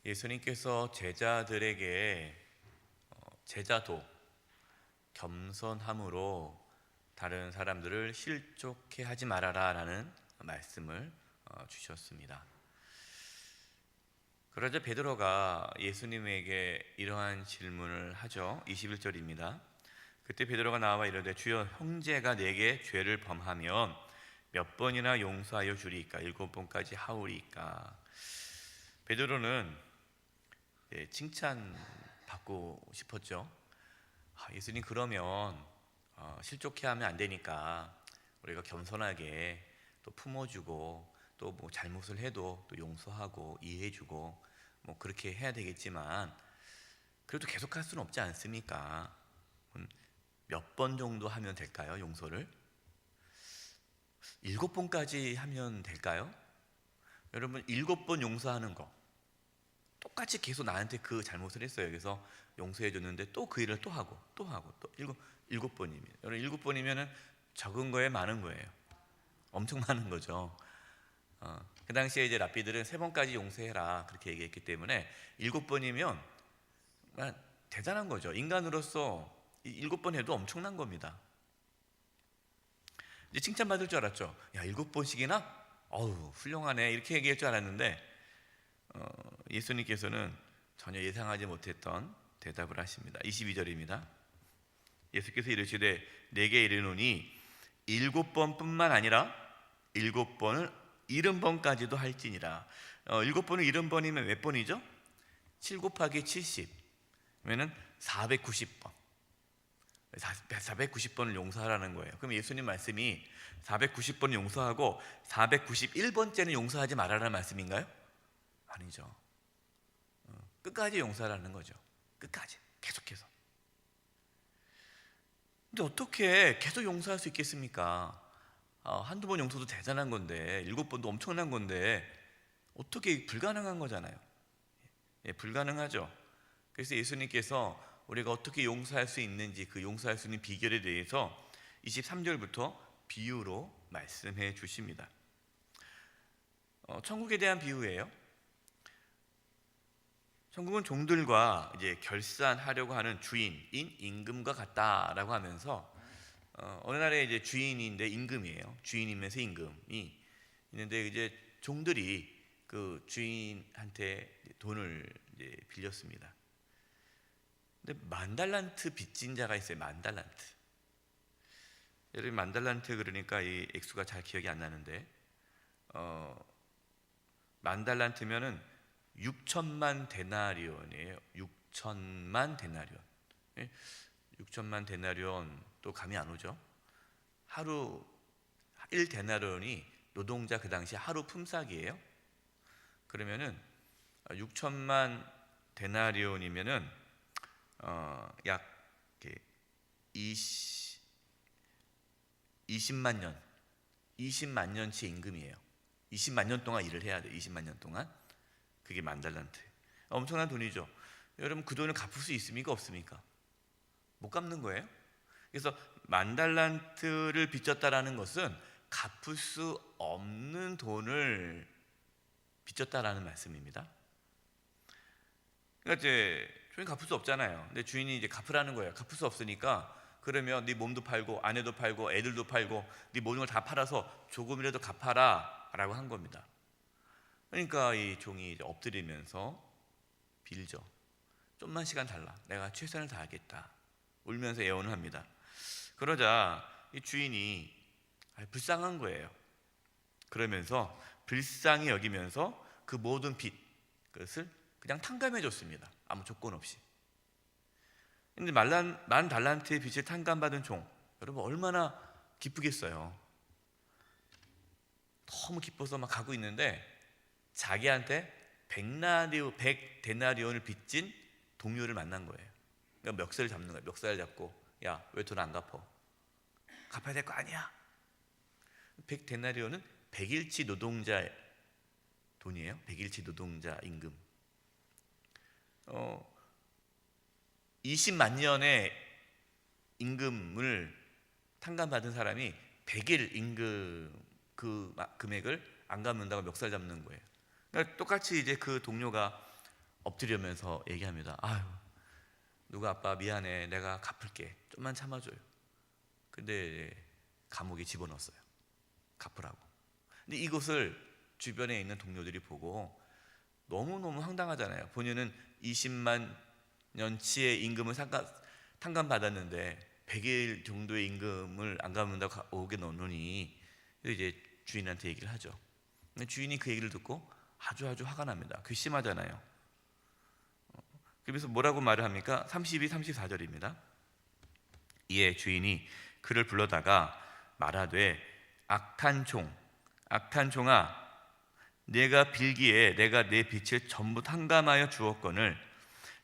예수님께서 제자들에게 제자도 겸손함으로 다른 사람들을 실족해 하지 말아라 라는 말씀을 주셨습니다. 그러자 베드로가 예수님에게 이러한 질문을 하죠. 21절입니다. 그때 베드로가 나와 이르되 주여, 형제가 내게 죄를 범하면 몇 번이나 용서하여 주리이까? 7번까지 하오리이까? 베드로는 칭찬받고 싶었죠. 예수님, 그러면 실족해 하면 안 되니까 우리가 겸손하게 또 품어주고 또 뭐 잘못을 해도 또 용서하고 이해해주고 뭐 그렇게 해야 되겠지만 그래도 계속 할 수는 없지 않습니까? 몇 번 정도 하면 될까요? 용서를 7번까지 하면 될까요? 여러분, 7번 용서하는 거 똑같이 계속 나한테 그 잘못을 했어요. 그래서 용서해 줬는데 또 그 일을 또 하고 또 하고 또 일곱 번이면, 여러분, 7번이면은 적은 거에 많은 거예요. 엄청 많은 거죠. 그 당시에 이제 랍비들은 3번까지 용서해라 그렇게 얘기했기 때문에 7번이면 대단한 거죠. 인간으로서 7번 해도 엄청난 겁니다. 이제 칭찬받을 줄 알았죠. 야, 7번씩이나? 어우, 훌륭하네 이렇게 얘기할 줄 알았는데 예수님께서는 전혀 예상하지 못했던 대답을 하십니다. 22절입니다. 예수께서 이르시되 내게 이르노니 7번뿐만 아니라 7번을 70번까지도 할지니라. 7번을 70번이면 몇 번이죠? 7 곱하기 70 그러면 490번. 490번을 용서하라는 거예요. 그럼 예수님 말씀이 490번 용서하고 491번째는 용서하지 말아라는 말씀인가요? 아니죠. 끝까지 용서하라는 거죠. 끝까지 계속해서. 근데 어떻게 계속 용서할 수 있겠습니까? 한두 번 용서도 대단한 건데 7번도 엄청난 건데 어떻게 불가능한 거잖아요. 불가능하죠. 그래서 예수님께서 우리가 어떻게 용서할 수 있는지, 그 용서할 수 있는 비결에 대해서 23절부터 비유로 말씀해 주십니다. 천국에 대한 비유예요. 천국은 종들과 이제 결산하려고 하는 주인인 임금과 같다라고 하면서 어느 나라에 이제 주인인데 임금이에요. 주인이면서 임금이 있는데 이제 종들이 그 주인한테 돈을 이제 빌렸습니다. 근데 10,000달란트 빚진 자가 있어요. 10,000달란트. 여러분, 10,000달란트 그러니까 이 액수가 잘 기억이 안 나는데 10,000달란트면은 6천만 데나리온이에요. 6천만 데나리온. 6천만 데나리온 또 감이 안 오죠? 하루 1데나리온이 노동자 그 당시 하루 품삯이에요. 그러면은 6천만 데나리온이면은 약 20만 년치 임금이에요. 20만 년 동안 일을 해야 돼요. 20만 년 동안. 그게 10,000달란트. 엄청난 돈이죠. 여러분, 그 돈을 갚을 수 있습니까? 없습니까? 못 갚는 거예요. 그래서 10,000달란트를 빚졌다라는 것은 갚을 수 없는 돈을 빚졌다라는 말씀입니다. 그러니까 이제 주인 갚을 수 없잖아요. 근데 주인이 이제 갚으라는 거예요. 갚을 수 없으니까 그러면 네 몸도 팔고 아내도 팔고 애들도 팔고 네 모든 걸 다 팔아서 조금이라도 갚아라 라고 한 겁니다. 그러니까 이 종이 이제 엎드리면서 빌죠. 좀만 시간 달라. 내가 최선을 다하겠다. 울면서 애원을 합니다. 그러자 이 주인이 불쌍한 거예요. 그러면서 불쌍히 여기면서 그 모든 빚, 그것을 그냥 탕감해 줬습니다. 아무 조건 없이. 근데 10,000달란트의 빚을 탕감받은 종, 여러분 얼마나 기쁘겠어요. 너무 기뻐서 막 가고 있는데 자기한테 100데나리온을 빚진 동료를 만난 거예요. 그러니까 멱살을 잡는 거예요. 멱살을 잡고, 야, 왜 돈 안 갚어? 갚아야 될 거 아니야. 100데나리온은 100일치 노동자 돈이에요. 100일치 노동자 임금. 20만 년의 임금을 탕감받은 사람이 100일 임금 그 금액을 안 갚는다고 멱살 잡는 거예요. 그러니까 똑같이 이제 그 동료가 엎드리면서 얘기합니다. 아유, 누가 아빠 미안해, 내가 갚을게, 좀만 참아줘요. 근데 감옥에 집어넣었어요. 갚으라고. 근데 이것을 주변에 있는 동료들이 보고 너무너무 황당하잖아요. 본인은 20만 년치의 임금을 탕감받았는데 100일 정도의 임금을 안 갚는다고 오게 넣느니 이제 주인한테 얘기를 하죠. 근데 주인이 그 얘기를 듣고 아주 화가 납니다. 괘씸하잖아요. 그래서 뭐라고 말을 합니까? 32, 34절입니다. 이에 주인이 그를 불러다가 말하되 악한 종아, 내가 빌기에 내가 내 빚을 전부 탕감하여 주었거늘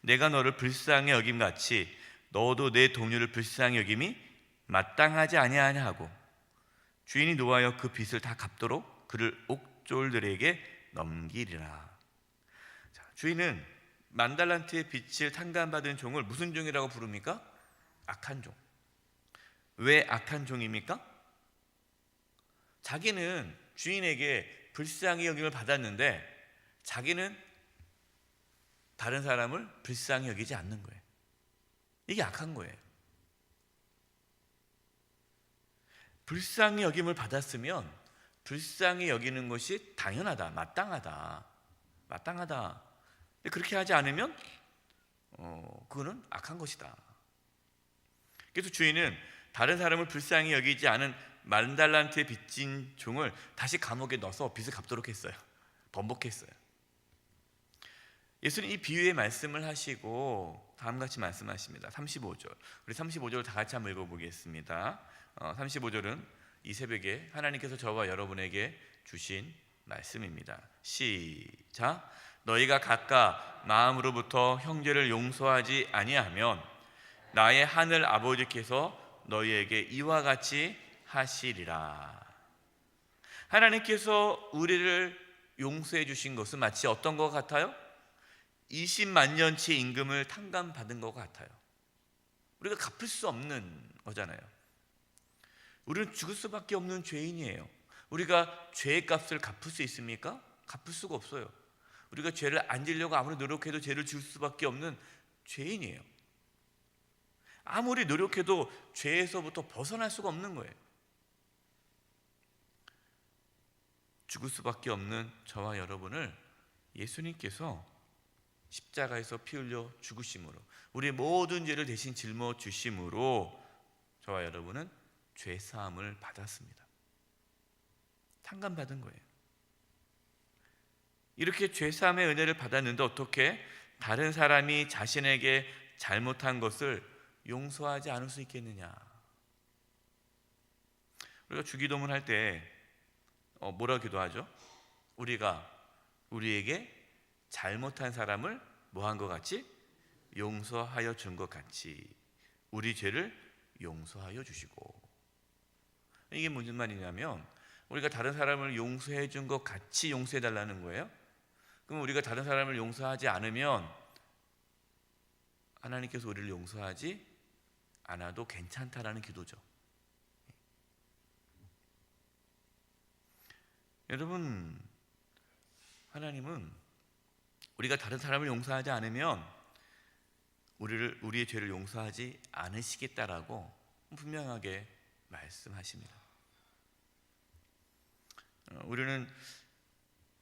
내가 너를 불쌍히 여김같이 너도 내 동료를 불쌍히 여김이 마땅하지 아니하냐 하고 주인이 노하여 그 빚을 다 갚도록 그를 옥졸들에게 넘기리라. 자, 주인은 만달란트의 빚을 탕감받은 종을 무슨 종이라고 부릅니까? 악한 종. 왜 악한 종입니까? 자기는 주인에게 불쌍히 여김을 받았는데 자기는 다른 사람을 불쌍히 여기지 않는 거예요. 이게 악한 거예요. 불쌍히 여김을 받았으면 불쌍히 여기는 것이 당연하다, 마땅하다. 근데 그렇게 하지 않으면 그거는 악한 것이다. 그래서 주인은 다른 사람을 불쌍히 여기지 않은 만달란트에 빚진 종을 다시 감옥에 넣어서 빚을 갚도록 했어요. 번복했어요. 예수는 이 비유의 말씀을 하시고 다음같이 말씀하십니다. 35절. 우리 35절 다 같이 한번 읽어보겠습니다. 35절은 이 새벽에 하나님께서 저와 여러분에게 주신 말씀입니다. 시작. 너희가 각각 마음으로부터 형제를 용서하지 아니하면 나의 하늘 아버지께서 너희에게 이와 같이 하시리라. 하나님께서 우리를 용서해 주신 것은 마치 어떤 것 같아요? 20만 년치 임금을 탕감받은 것 같아요. 우리가 갚을 수 없는 거잖아요. 우리는 죽을 수밖에 없는 죄인이에요. 우리가 죄의 값을 갚을 수 있습니까? 갚을 수가 없어요. 우리가 죄를 안 지려고 아무리 노력해도 죄를 지을 수밖에 없는 죄인이에요. 아무리 노력해도 죄에서부터 벗어날 수가 없는 거예요. 죽을 수밖에 없는 저와 여러분을 예수님께서 십자가에서 피 흘려 죽으심으로 우리의 모든 죄를 대신 짊어 주심으로 저와 여러분은 죄 사함을 받았습니다. 탕감받은 거예요. 이렇게 죄 사함의 은혜를 받았는데 어떻게 다른 사람이 자신에게 잘못한 것을 용서하지 않을 수 있겠느냐? 우리가 주기도문 할 때 뭐라 기도하죠? 우리가 우리에게 잘못한 사람을 뭐한 것 같이? 용서하여 준 것 같이 우리 죄를 용서하여 주시고. 이게 무슨 말이냐면 우리가 다른 사람을 용서해 준 것 같이 용서해 달라는 거예요. 그럼 우리가 다른 사람을 용서하지 않으면 하나님께서 우리를 용서하지 않아도 괜찮다라는 기도죠. 여러분, 하나님은 우리가 다른 사람을 용서하지 않으면 우리의 죄를 용서하지 않으시겠다라고 분명하게 말씀하십니다. 우리는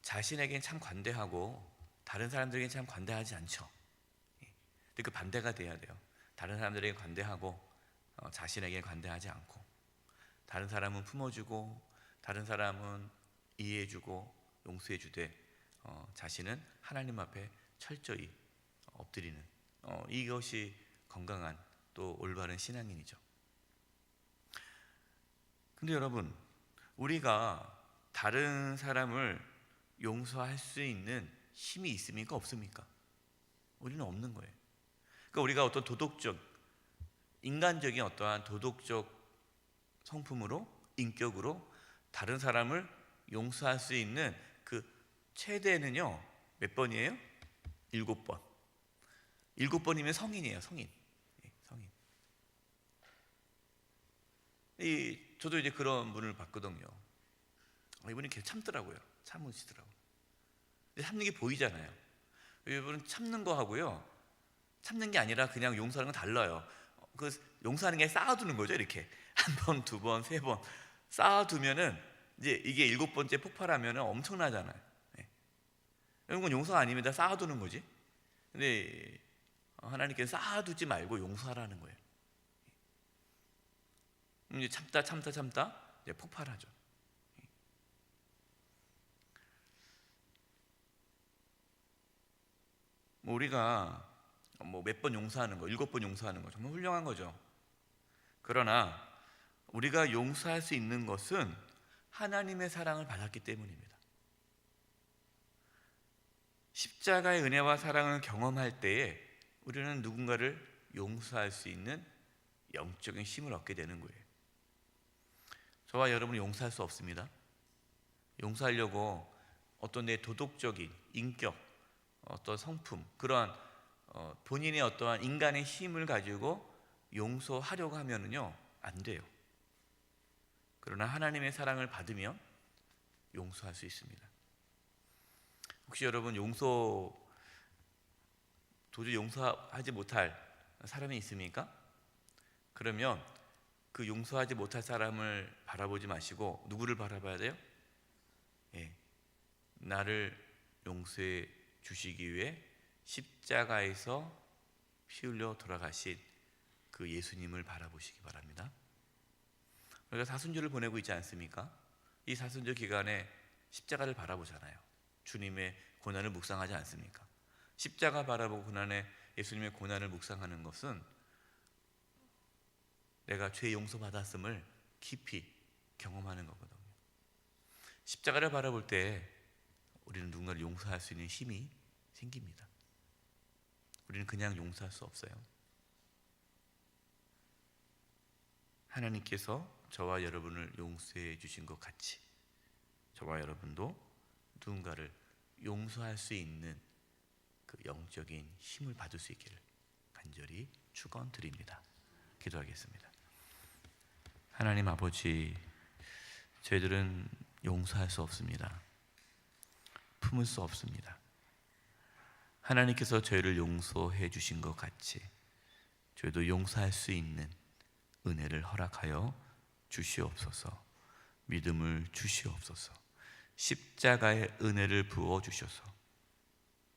자신에겐 참 관대하고 다른 사람들에겐 참 관대하지 않죠. 근데 그 반대가 돼야 돼요. 다른 사람들에게 관대하고 자신에게 관대하지 않고, 다른 사람은 품어주고 다른 사람은 이해해주고 용서해주되 자신은 하나님 앞에 철저히 엎드리는 이것이 건강한 또 올바른 신앙인이죠. 근데 여러분, 우리가 다른 사람을 용서할 수 있는 힘이 있습니까? 없습니까? 우리는 없는 거예요. 그러니까 우리가 어떤 도덕적, 인간적인 어떠한 도덕적 성품으로, 인격으로 다른 사람을 용서할 수 있는 그 최대는요 몇 번이에요? 7번. 7번이면 성인이에요. 성인. 성인. 저도 이제 그런 분을 봤거든요. 이분이 계속 참더라고요. 참으시더라고요. 근데 참는 게 보이잖아요. 여러분 참는 거 하고요, 참는 게 아니라 그냥 용서하는 건 달라요. 그 용서하는 게 쌓아두는 거죠. 이렇게 한 번, 두 번, 세 번 쌓아두면은 이제 이게 일곱 번째 폭발하면은 엄청나잖아요. 네. 이런 건 용서가 아닙니다. 쌓아두는 거지. 근데 하나님께서 쌓아두지 말고 용서하라는 거예요. 이제 참다 이제 폭발하죠. 뭐 우리가 뭐 몇 번 용서하는 거, 일곱 번 용서하는 거 정말 훌륭한 거죠. 그러나 우리가 용서할 수 있는 것은 하나님의 사랑을 받았기 때문입니다. 십자가의 은혜와 사랑을 경험할 때에 우리는 누군가를 용서할 수 있는 영적인 힘을 얻게 되는 거예요. 저와 여러분은 용서할 수 없습니다. 용서하려고 어떤 내 도덕적인 인격, 어떤 성품, 그러한 본인의 어떠한 인간의 힘을 가지고 용서하려고 하면은요 안 돼요. 그러나 하나님의 사랑을 받으면 용서할 수 있습니다. 혹시 여러분 도저히 용서하지 못할 사람이 있습니까? 그러면 그 용서하지 못할 사람을 바라보지 마시고 누구를 바라봐야 돼요? 나를 용서해 주시기 위해 십자가에서 피 흘려 돌아가신 그 예수님을 바라보시기 바랍니다. 우리가 사순절을 보내고 있지 않습니까? 이 사순절 기간에 십자가를 바라보잖아요. 주님의 고난을 묵상하지 않습니까? 십자가 바라보고 고난의 예수님의 고난을 묵상하는 것은 내가 죄 용서받았음을 깊이 경험하는 거거든요. 십자가를 바라볼 때 우리는 누군가를 용서할 수 있는 힘이 생깁니다. 우리는 그냥 용서할 수 없어요. 하나님께서 저와 여러분을 용서해 주신 것 같이 저와 여러분도 누군가를 용서할 수 있는 그 영적인 힘을 받을 수 있기를 간절히 축원드립니다. 기도하겠습니다. 하나님 아버지, 저희들은 용서할 수 없습니다. 품을 수 없습니다. 하나님께서 저희를 용서해 주신 것 같이 저희도 용서할 수 있는 은혜를 허락하여 주시옵소서. 믿음을 주시옵소서. 십자가의 은혜를 부어 주셔서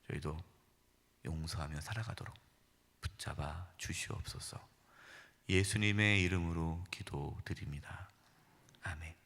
저희도 용서하며 살아가도록 붙잡아 주시옵소서. 예수님의 이름으로 기도드립니다. 아멘.